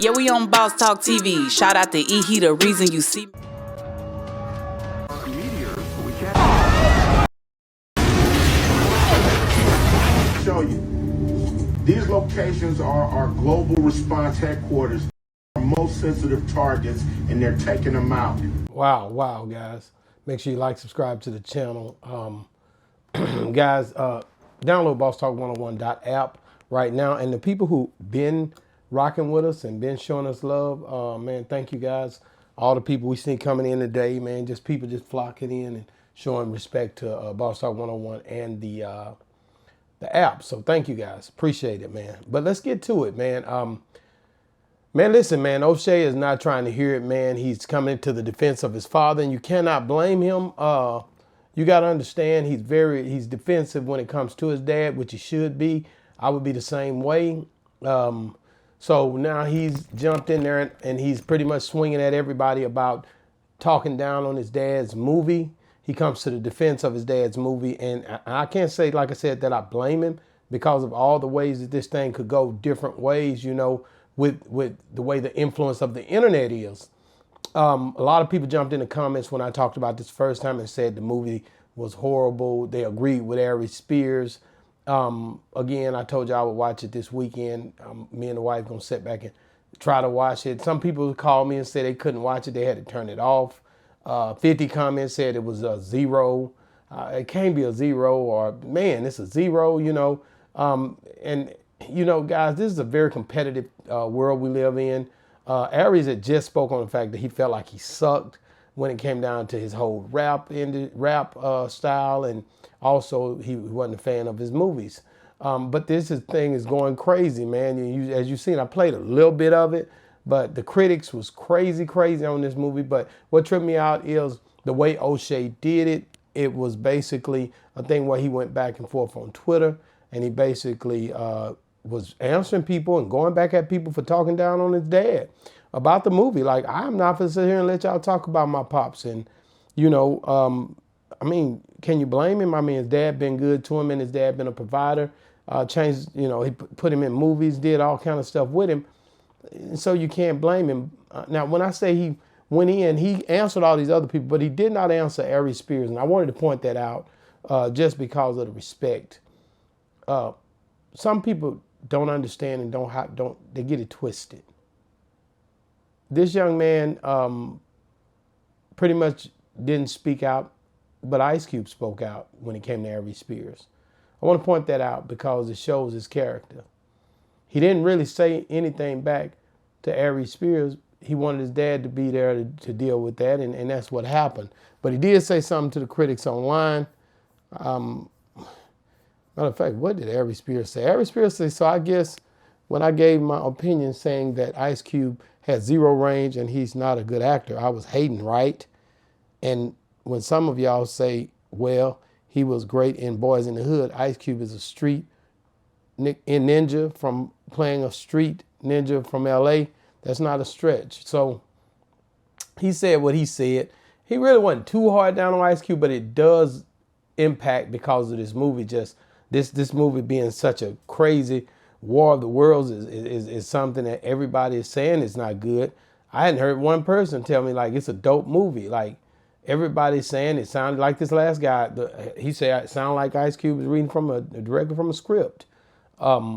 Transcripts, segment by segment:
Yeah, we on Boss Talk TV. Shout out to E. He the reason you see me. Show you. These locations are our global response headquarters, our most sensitive targets, and they're taking them out. Wow, guys. Make sure you like, subscribe to the channel. Guys, download Boss Talk 101.app right now. And the people who been rocking with us and been showing us love, man, thank you guys. All the people we see coming in today, man, just people just flocking in and showing respect to Boss Talk 101 and the app. So thank you guys. Appreciate it, man. But let's get to it, man. Man, listen, man, O'Shea is not trying to hear it, man. He's coming to the defense of his father, and you cannot blame him. You got to understand he's defensive when it comes to his dad, which he should be. I would be the same way. So now he's jumped in there and he's pretty much swinging at everybody about talking down on his dad's movie. He comes to the defense of his dad's movie. And I can't say, like I said, that I blame him because of all the ways that this thing could go different ways, you know, with the way the influence of the internet is. A lot of people jumped in the comments when I talked about this first time and said the movie was horrible. They agreed with Aries Spears. Again, I told you I would watch it this weekend. Me and the wife gonna sit back and try to watch it. Some people called me and said they couldn't watch it. They had to turn it off. 50 comments said it was a 0. It can't be a 0, or man, it's a 0, you know. And you know, guys, this is a very competitive world we live in. Aries had just spoke on the fact that he felt like he sucked when it came down to his whole rap style, and also he wasn't a fan of his movies. But thing is going crazy, man. As you've seen, I played a little bit of it, but the critics was crazy on this movie. But what tripped me out is the way O'Shea did it. It was basically a thing where he went back and forth on Twitter, and he basically was answering people and going back at people for talking down on his dad about the movie. Like, I'm not going to sit here and let y'all talk about my pops. And, you know, I mean, can you blame him? I mean, his dad been good to him, and his dad been a provider. Changed, you know, he put him in movies, did all kind of stuff with him. So you can't blame him. Now, when I say he went in, he answered all these other people, but he did not answer Aries Spears. And I wanted to point that out just because of the respect. Some people don't understand and they get it twisted. This young man pretty much didn't speak out, but Ice Cube spoke out when it came to Aries Spears. I want to point that out because it shows his character. He didn't really say anything back to Aries Spears. He wanted his dad to be there to deal with that, and that's what happened. But he did say something to the critics online. Matter of fact, what did Aries Spears say? Aries Spears said, so I guess when I gave my opinion saying that Ice Cube had 0 range and he's not a good actor, I was hating, right? And when some of y'all say, well, he was great in Boys in the Hood, Ice Cube is a street ninja from playing a street ninja from LA, that's not a stretch. So he said what he said. He really wasn't too hard down on Ice Cube, but it does impact because of this movie. Just this movie being such a crazy War of the Worlds is something that everybody is saying is not good. I hadn't heard one person tell me like it's a dope movie. Like everybody's saying it sounded like this last guy. He said it sounded like Ice Cube was reading directly from a script. Guys,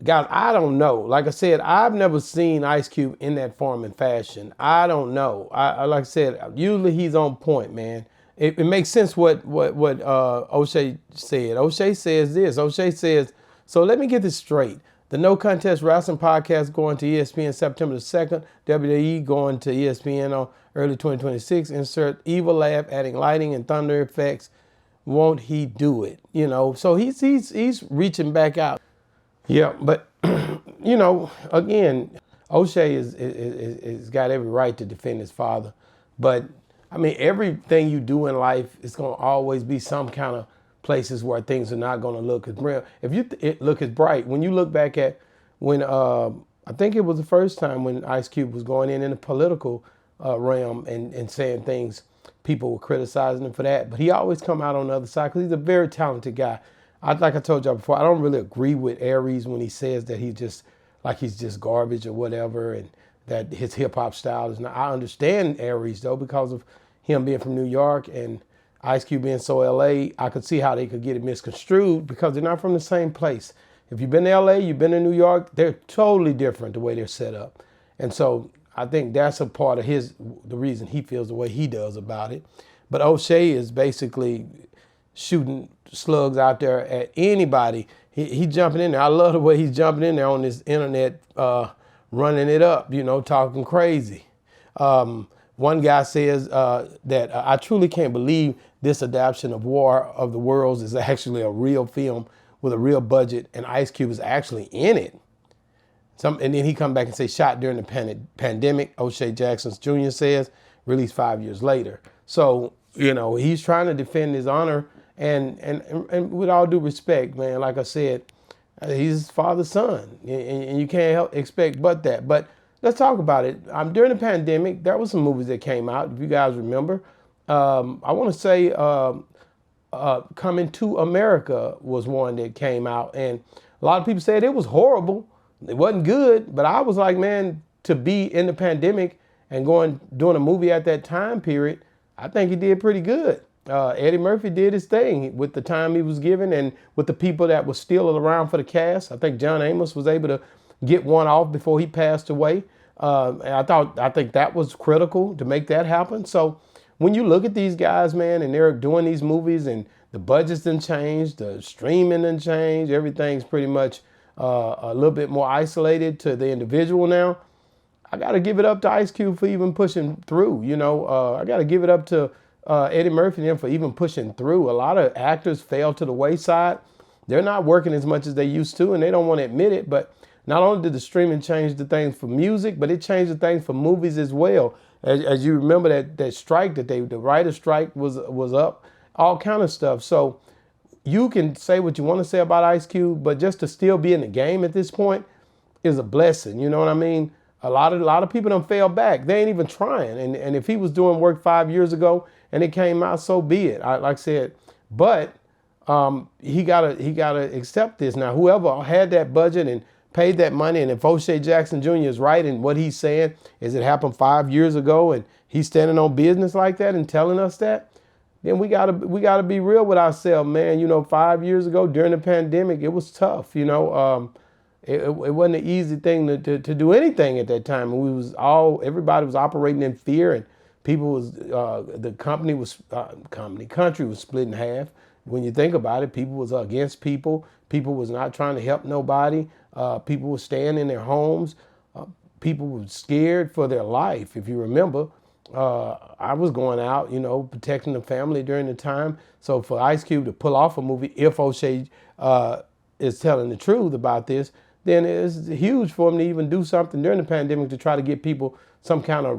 I don't know. Like I said, I've never seen Ice Cube in that form and fashion. I don't know. I like I said, usually he's on point, man. It makes sense what O'Shea said. O'Shea says this. O'Shea says, so let me get this straight. The No Contest Wrestling Podcast going to ESPN September the 2nd. WWE going to ESPN on early 2026. Insert evil laugh, adding lighting and thunder effects. Won't he do it? You know, so he's reaching back out. Yeah, but, you know, again, O'Shea is got every right to defend his father. But, I mean, everything you do in life is going to always be some kind of places where things are not going to look as real. If it look as bright, when you look back at when, I think it was the first time when Ice Cube was going in the political realm and saying things, people were criticizing him for that. But he always come out on the other side because he's a very talented guy. Like I told y'all before, I don't really agree with Aries when he says that he's just like he's just garbage or whatever, and that his hip hop style is not. I understand Aries though, because of him being from New York and Ice Cube being so LA. I could see how they could get it misconstrued because they're not from the same place. If you've been to LA, you've been to New York, they're totally different the way they're set up. And so I think that's a part of the reason he feels the way he does about it. But O'Shea is basically shooting slugs out there at anybody. He jumping in there. I love the way he's jumping in there on this internet, running it up, talking crazy. One guy says that I truly can't believe this adaptation of War of the Worlds is actually a real film with a real budget, and Ice Cube is actually in it. And then he come back and say shot during the pandemic. O'Shea Jackson Jr. says released 5 years later. So he's trying to defend his honor, and with all due respect, man, like I said, he's his father's son, and you can't expect but that. But let's talk about it. During the pandemic, there were some movies that came out. If you guys remember, I want to say Coming to America was one that came out, and a lot of people said it was horrible. It wasn't good, but I was like, man, to be in the pandemic and doing a movie at that time period, I think he did pretty good. Eddie Murphy did his thing with the time he was given and with the people that were still around for the cast. I think John Amos was able to get one off before he passed away. And I think that was critical to make that happen. So when you look at these guys, man, and they're doing these movies and the budgets done changed, the streaming done changed, everything's pretty much a little bit more isolated to the individual now. I got to give it up to Ice Cube for even pushing through. I got to give it up to Eddie Murphy and them for even pushing through. A lot of actors fell to the wayside. They're not working as much as they used to, and they don't want to admit it. But not only did the streaming change the things for music, but it changed the things for movies as well. As you remember that strike that the writer's strike was up, all kind of stuff. So you can say what you want to say about Ice Cube, but just to still be in the game at this point is a blessing. You know what I mean? A lot of people done fell back. They ain't even trying. And if he was doing work 5 years ago and it came out, so be it. Like I said, but he gotta accept this. Now, whoever had that budget and paid that money, and if O'Shea Jackson Jr. is right in what he's saying, is it happened 5 years ago and he's standing on business like that and telling us that, then we gotta be real with ourselves, man. 5 years ago during the pandemic, it was tough. It wasn't an easy thing to do anything at that time. Everybody was operating in fear, and people the country was split in half. When you think about it, people was against people. People was not trying to help nobody. People were staying in their homes. People were scared for their life. If you remember, I was going out, protecting the family during the time. So for Ice Cube to pull off a movie, if O'Shea is telling the truth about this, then it's huge for him to even do something during the pandemic to try to get people some kind of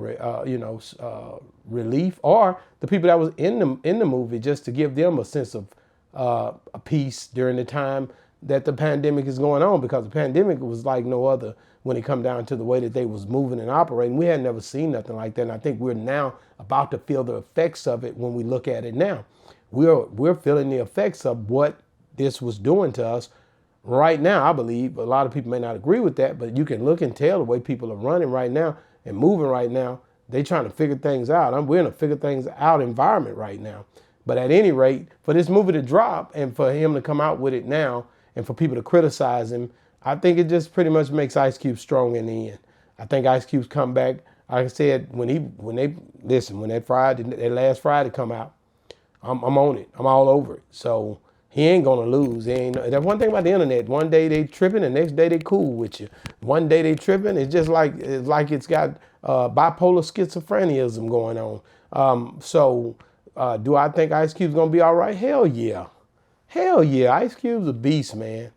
relief, or the people that was in the movie, just to give them a sense of a peace during the time that the pandemic is going on, because the pandemic was like no other when it come down to the way that they was moving and operating. We had never seen nothing like that, and I think we're now about to feel the effects of it when we look at it now. We're feeling the effects of what this was doing to us right now. I believe a lot of people may not agree with that, but you can look and tell the way people are running right now and moving right now. They trying to figure things out. We're in a figure things out environment right now. But at any rate, for this movie to drop and for him to come out with it now and for people to criticize him, I think it just pretty much makes Ice Cube strong in the end. I think Ice Cube's come back. Like I said, when that last Friday come out, I'm on it. I'm all over it. So he ain't gonna lose. That's one thing about the internet. One day they tripping, the next day they cool with you. One day they tripping. It's just like it's got bipolar schizophreniaism going on. Do I think Ice Cube's gonna be all right? Hell yeah. Hell yeah. Ice Cube's a beast, man.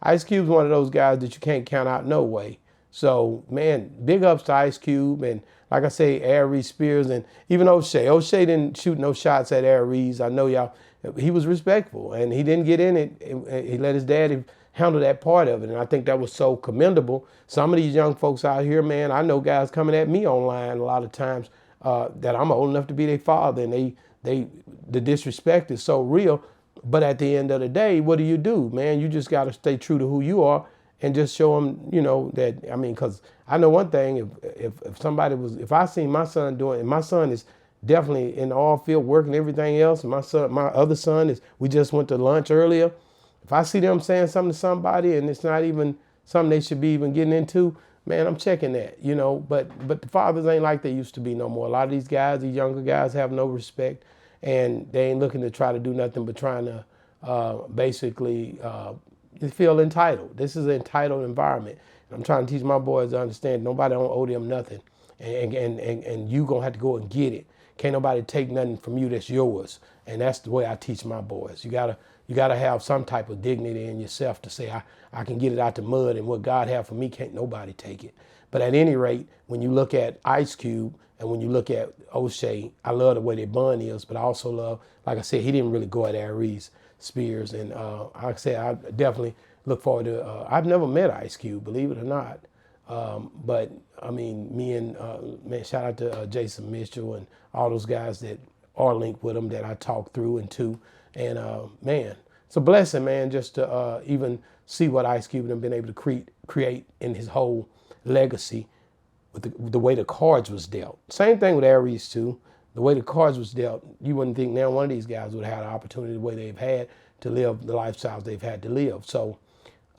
Ice Cube's one of those guys that you can't count out no way. So, man, big ups to Ice Cube, and like I say, Aries, Spears, and even O'Shea. O'Shea didn't shoot no shots at Aries. I know y'all. He was respectful, and he didn't get in it. He let his daddy handle that part of it, and I think that was so commendable. Some of these young folks out here, man, I know guys coming at me online a lot of times that I'm old enough to be their father, and the disrespect is so real. But at the end of the day, what do? Man, you just got to stay true to who you are and just show them, you know, that, I mean, because I know one thing, if somebody was, if I seen my son doing, and my son is definitely in the all field working everything else, and my other son is, we just went to lunch earlier. If I see them saying something to somebody and it's not even something they should be even getting into, man, I'm checking that, you know. But the fathers ain't like they used to be no more. A lot of these guys, these younger guys, have no respect, and they ain't looking to try to do nothing but trying to basically feel entitled. This is an entitled environment. I'm trying to teach my boys to understand nobody don't owe them nothing, and you gonna have to go and get it. Can't nobody take nothing from you that's yours, and that's the way I teach my boys. You gotta have some type of dignity in yourself to say I can get it out the mud, and what God have for me can't nobody take it. But at any rate, when you look at Ice Cube and when you look at O'Shea, I love the way their bun is, but I also love, like I said, he didn't really go at Aries Spears, and like I said, I definitely look forward to. I've never met Ice Cube, believe it or not. But I mean, me and man, shout out to Jason Mitchell and all those guys that are linked with him that I talked through and to. And man, it's a blessing, man, just to even see what Ice Cube has been able to create in his whole legacy with the way the cards was dealt. Same thing with Aries too. The way the cards was dealt, you wouldn't think now one of these guys would have had an opportunity the way they've had to live the lifestyles they've had to live. So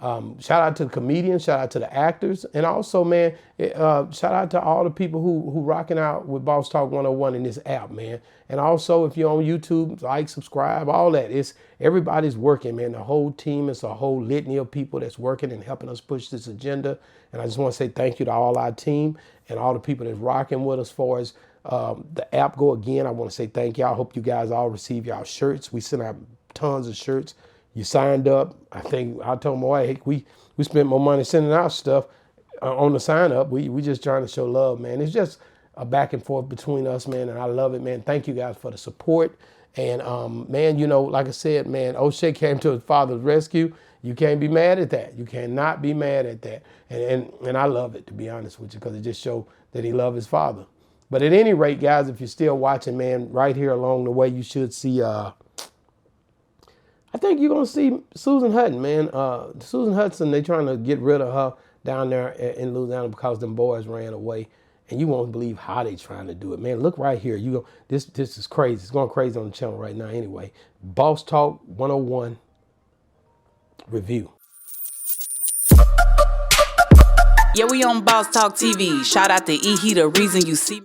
shout out to the comedians, shout out to the actors, and also, man, shout out to all the people who rocking out with Boss Talk 101 in this app, man. And also, if you're on YouTube, like, subscribe, all that. Everybody's working, man. The whole team is a whole litany of people that's working and helping us push this agenda. And I just want to say thank you to all our team and all the people that's rocking with us as far as the app go. Again, I want to say thank you. I hope you guys all receive y'all shirts. We sent out tons of shirts. You signed up. I think I told my wife, hey, we spent more money sending out stuff on the sign up. We just trying to show love, man. It's just a back and forth between us, man, and I love it, man. Thank you guys for the support. And man, you know, like I said, man, O'Shea came to his father's rescue. You can't be mad at that. You cannot be mad at that. And I love it, to be honest with you, because it just showed that he loved his father. But at any rate, guys, if you're still watching, man, right here along the way, you should see I think you're going to see Susan Hutton, man. Susan Hudson, they trying to get rid of her down there in Louisiana because them boys ran away. And you won't believe how they trying to do it. Man, look right here. This is crazy. It's going crazy on the channel right now anyway. Boss Talk 101 review. Yeah, we on Boss Talk TV. Shout out to E. He the reason you see me.